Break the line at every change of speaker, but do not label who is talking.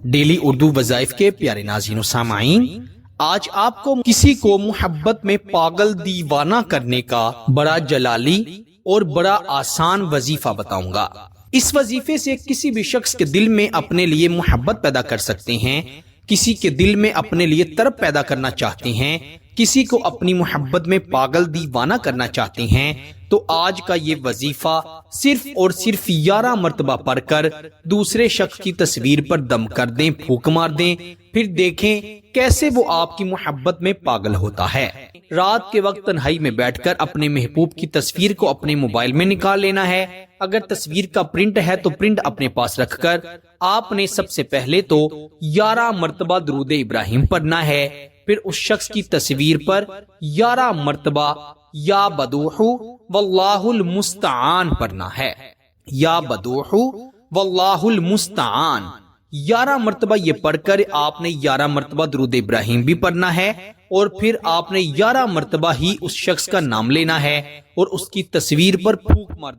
Daily Urdu وظائف کے پیارے ناظرین و سامعین، آج آپ کو کسی کو محبت میں پاگل دیوانہ کرنے کا بڑا جلالی اور بڑا آسان وظیفہ بتاؤں گا۔ اس وظیفے سے کسی بھی شخص کے دل میں اپنے لیے محبت پیدا کر سکتے ہیں، کسی کے دل میں اپنے لیے طرب پیدا کرنا چاہتے ہیں، کسی کو اپنی محبت میں پاگل دیوانہ کرنا چاہتے ہیں، تو آج کا یہ وظیفہ صرف اور صرف 11 مرتبہ پڑھ کر دوسرے شخص کی تصویر پر دم کر دیں، پھونک مار دیں، پھر دیکھیں کیسے وہ آپ کی محبت میں پاگل ہوتا ہے۔ رات کے وقت تنہائی میں بیٹھ کر اپنے محبوب کی تصویر کو اپنے موبائل میں نکال لینا ہے۔ اگر تصویر کا پرنٹ ہے تو پرنٹ اپنے پاس رکھ کر آپ نے سب سے پہلے تو 11 مرتبہ درود ابراہیم پڑھنا ہے، پھر اس شخص کی تصویر پر 11 مرتبہ یا بدوح واللہ المستعان پڑھنا ہے۔ یا بدوح واللہ المستعان 11 مرتبہ یہ پڑھ کر آپ نے 11 مرتبہ درود ابراہیم بھی پڑھنا ہے، اور پھر آپ نے 11 مرتبہ ہی اس شخص کا نام لینا ہے اور اس کی تصویر پر پھونک مار